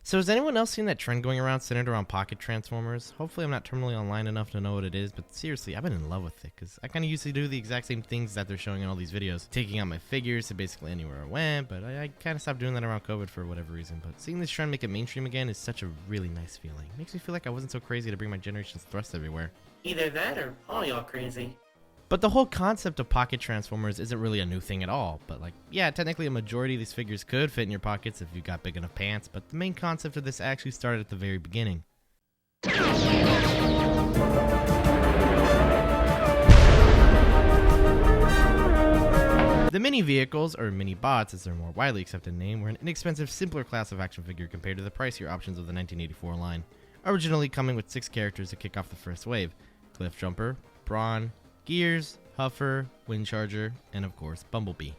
So has anyone else seen that trend going around centered around pocket transformers? Hopefully I'm not terminally online enough to know what it is, but seriously, I've been in love with it, because I kind of used to do the exact same things that they're showing in all these videos, taking out my figures to basically anywhere I went, but I kind of stopped doing that around COVID for whatever reason. But seeing this trend make it mainstream again is such a really nice feeling. It makes me feel like I wasn't so crazy to bring my generation's thrust everywhere. Either that or all y'all crazy. But the whole concept of pocket transformers isn't really a new thing at all. But like, yeah, technically a majority of these figures could fit in your pockets if you got big enough pants, but the main concept of this actually started at the very beginning. The mini vehicles, or mini bots as they're more widely accepted name, were an inexpensive, simpler class of action figure compared to the pricier options of the 1984 line, originally coming with 6 characters to kick off the first wave: Cliff Jumper, Brawn, Gears, Huffer, Windcharger, and of course, Bumblebee.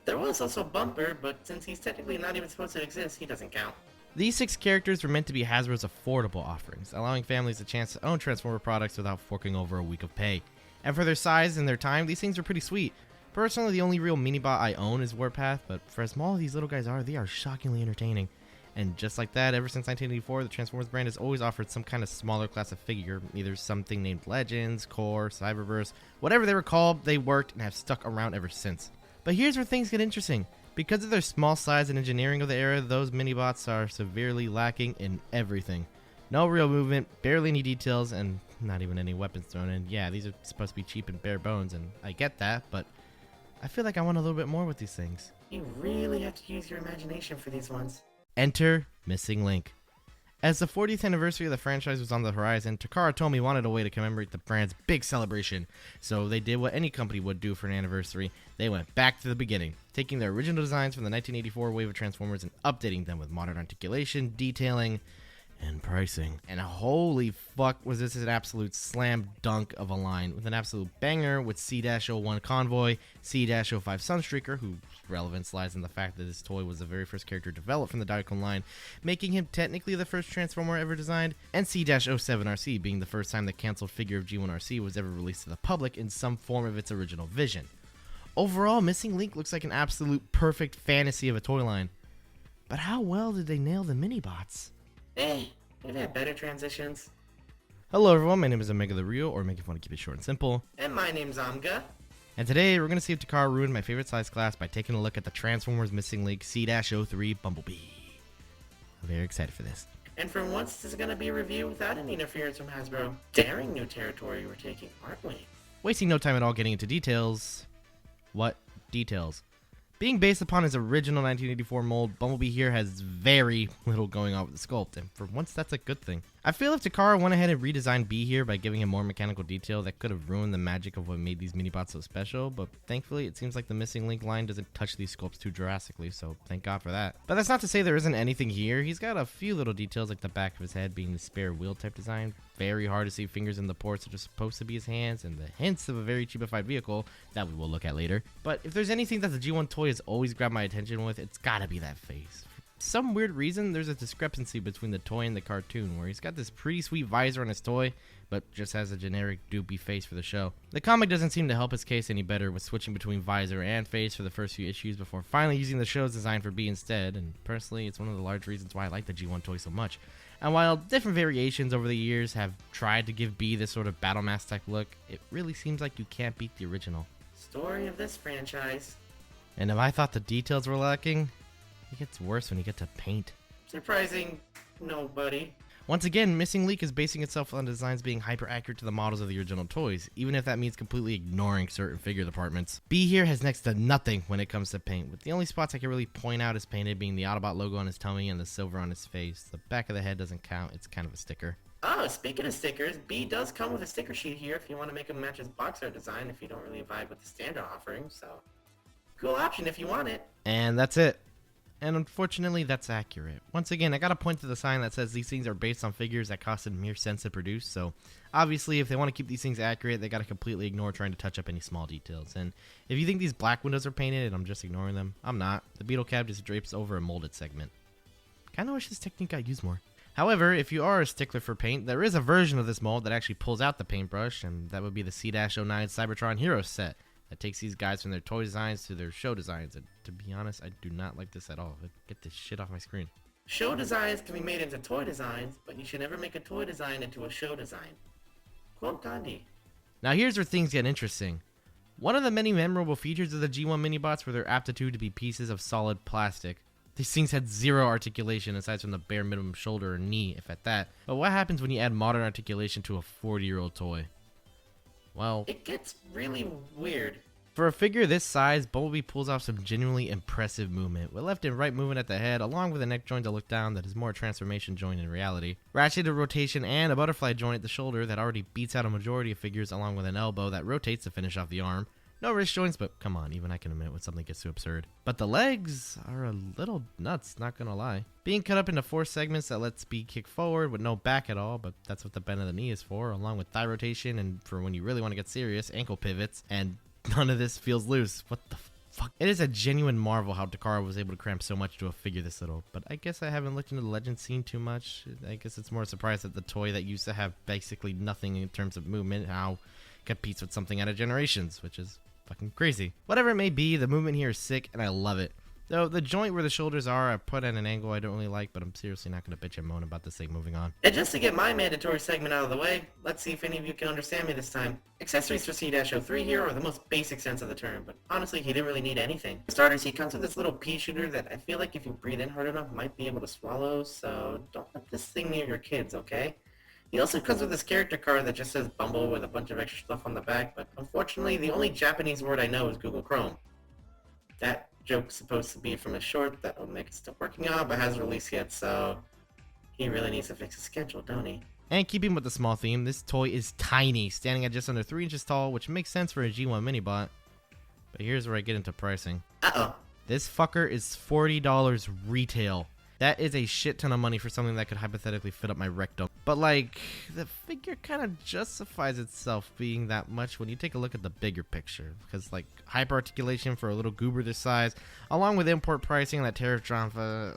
There was also Bumper, but since he's technically not even supposed to exist, he doesn't count. These 6 characters were meant to be Hasbro's affordable offerings, allowing families a chance to own Transformer products without forking over a week of pay. And for their size and their time, these things are pretty sweet. Personally, the only real mini-bot I own is Warpath, but for as small as these little guys are, they are shockingly entertaining. And just like that, ever since 1984, the Transformers brand has always offered some kind of smaller class of figure, either something named Legends, Core, Cyberverse, whatever they were called, they worked and have stuck around ever since. But here's where things get interesting. Because of their small size and engineering of the era, those mini-bots are severely lacking in everything. No real movement, barely any details, and not even any weapons thrown in. Yeah, these are supposed to be cheap and bare bones, and I get that, but I feel like I want a little bit more with these things. You really have to use your imagination for these ones. Enter Missing Link. As the 40th anniversary of the franchise was on the horizon, Takara Tomy wanted a way to commemorate the brand's big celebration, so they did what any company would do for an anniversary. They went back to the beginning, taking their original designs from the 1984 wave of Transformers and updating them with modern articulation, detailing, and pricing. And holy fuck, was this an absolute slam dunk of a line, with an absolute banger with C-01 Convoy, C-05 Sunstreaker, whose relevance lies in the fact that this toy was the very first character developed from the Diaclone line, making him technically the first Transformer ever designed, and C-07 RC being the first time the cancelled figure of G1 RC was ever released to the public in some form of its original vision. Overall, Missing Link looks like an absolute perfect fantasy of a toy line. But how well did they nail the mini-bots? They've had better transitions. Hello everyone, my name is Omega the Real, or Omega if you want to keep it short and simple. And my name's Amga. And today we're going to see if Takara ruined my favorite size class by taking a look at the Transformers Missing Link C-03 Bumblebee. I'm very excited for this. And for once, this is going to be a review without any interference from Hasbro. Daring new territory we're taking, aren't we? Wasting no time at all getting into details. What details? Being based upon his original 1984 mold, Bumblebee here has very little going on with the sculpt, and for once that's a good thing. I feel if Takara went ahead and redesigned B here by giving him more mechanical detail, that could have ruined the magic of what made these mini-bots so special, but thankfully it seems like the Missing Link line doesn't touch these sculpts too drastically, so thank God for that. But that's not to say there isn't anything here. He's got a few little details like the back of his head being the spare wheel type design, very hard to see fingers in the ports that are supposed to be his hands, and the hints of a very cheapified vehicle that we will look at later. But if there's anything that the G1 toy has always grabbed my attention with, it's gotta be that face. For some weird reason, there's a discrepancy between the toy and the cartoon, where he's got this pretty sweet visor on his toy, but just has a generic doopy face for the show. The comic doesn't seem to help his case any better with switching between visor and face for the first few issues before finally using the show's design for B instead, and personally it's one of the large reasons why I like the G1 toy so much. And while different variations over the years have tried to give B this sort of battle mask type look, it really seems like you can't beat the original. Story of this franchise. And if I thought the details were lacking, it gets worse when you get to paint. Surprising nobody. Once again, Missing Link is basing itself on designs being hyper accurate to the models of the original toys, even if that means completely ignoring certain figure departments. B here has next to nothing when it comes to paint, with the only spots I can really point out as painted being the Autobot logo on his tummy and the silver on his face. The back of the head doesn't count, it's kind of a sticker. Oh, speaking of stickers, B does come with a sticker sheet here if you want to make him match his box art design if you don't really vibe with the standard offering, so cool option if you want it. And that's it. And unfortunately, that's accurate. Once again, I gotta point to the sign that says these things are based on figures that costed mere cents to produce, so obviously if they want to keep these things accurate, they gotta completely ignore trying to touch up any small details. And if you think these black windows are painted and I'm just ignoring them, I'm not. The beetle cab just drapes over a molded segment. Kinda wish this technique got used more. However, if you are a stickler for paint, there is a version of this mold that actually pulls out the paintbrush, and that would be the C-09 Cybertron Heroes set. That takes these guys from their toy designs to their show designs, and to be honest, I do not like this at all. Get this shit off my screen. Show designs can be made into toy designs, but you should never make a toy design into a show design. Quote Gandhi. Now here's where things get interesting. One of the many memorable features of the G1 minibots were their aptitude to be pieces of solid plastic. These things had zero articulation aside from the bare minimum shoulder or knee, if at that. But what happens when you add modern articulation to a 40-year-old toy? Well, It gets really weird. for a figure this size, Bumblebee pulls off some genuinely impressive movement, with left and right movement at the head, along with a neck joint to look down that is more a transformation joint in reality, ratcheted rotation, and a butterfly joint at the shoulder that already beats out a majority of figures, along with an elbow that rotates to finish off the arm. No wrist joints, but come on, even I can admit when something gets too absurd. But the legs are a little nuts, not gonna lie. Being cut up into 4 segments that let speed kick forward with no back at all, but that's what the bend of the knee is for, along with thigh rotation, and for when you really want to get serious, ankle pivots, and none of this feels loose. What the fuck? It is a genuine marvel how Takara was able to cram so much to a figure this little, but I guess I haven't looked into the Legend scene too much. I guess it's more a surprise that the toy that used to have basically nothing in terms of movement now competes with something out of Generations, which is fucking crazy. Whatever it may be, the movement here is sick and I love it. Though the joint where the shoulders are, I put at an angle I don't really like, but I'm seriously not going to bitch and moan about this thing moving on. And just to get my mandatory segment out of the way, let's see if any of you can understand me this time. Accessories for C-03 here are the most basic sense of the term, but honestly he didn't really need anything. For starters, he comes with this little pea shooter that I feel like if you breathe in hard enough might be able to swallow, so don't let this thing near your kids, okay? He also comes with this character card that just says Bumble with a bunch of extra stuff on the back, but unfortunately the only Japanese word I know is Google Chrome. That joke's supposed to be from a short that Omega is still working on, but hasn't released yet, so he really needs to fix his schedule, don't he? And keeping with the small theme, this toy is tiny, standing at just under 3 inches tall, which makes sense for a G1 minibot. But here's where I get into pricing. Uh-oh. This fucker is $40 retail. That is a shit ton of money for something that could hypothetically fit up my rectum. But like, the figure kind of justifies itself being that much when you take a look at the bigger picture. Because like, hyper articulation for a little goober this size, along with import pricing and that tariff drama,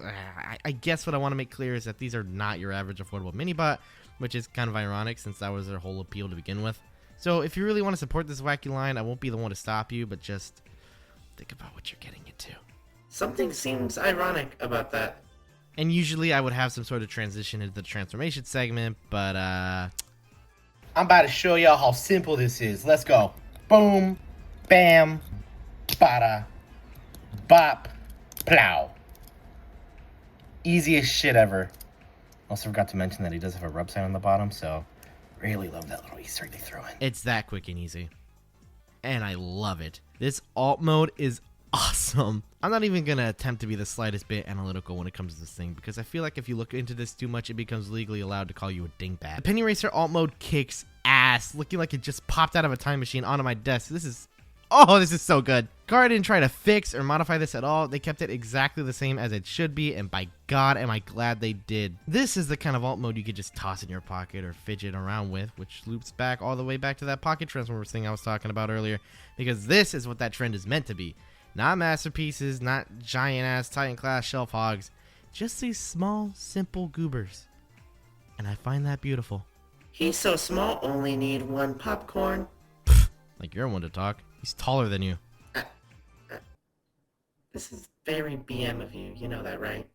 I guess what I want to make clear is that these are not your average affordable minibot, which is kind of ironic since that was their whole appeal to begin with. So if you really want to support this wacky line, I won't be the one to stop you, but just think about what you're getting into. Something seems ironic about that. And usually I would have some sort of transition into the transformation segment, but I'm about to show y'all how simple this is. Let's go. Boom, bam, bada, bop, plow. Easiest shit ever. Also forgot to mention that he does have a rub sign on the bottom, so really love that little Easter egg they throw in. It's that quick and easy. And I love it. This alt mode is awesome. I'm not even gonna attempt to be the slightest bit analytical when it comes to this thing, because I feel like if you look into this too much, it becomes legally allowed to call you a dingbat. The Penny Racer alt mode kicks ass, looking like it just popped out of a time machine onto my desk. This is so good. Takara didn't try to fix or modify this at all. They kept it exactly the same as it should be, and by God am I glad they did. This is the kind of alt mode you could just toss in your pocket or fidget around with, which loops back all the way back to that Pocket Transformers thing I was talking about earlier, because this is what that trend is meant to be. Not masterpieces, not giant-ass Titan-class shelf hogs, just these small, simple goobers. And I find that beautiful. He's so small, only need one popcorn. Like you're one to talk. He's taller than you. This is very BM of you, you know that, right?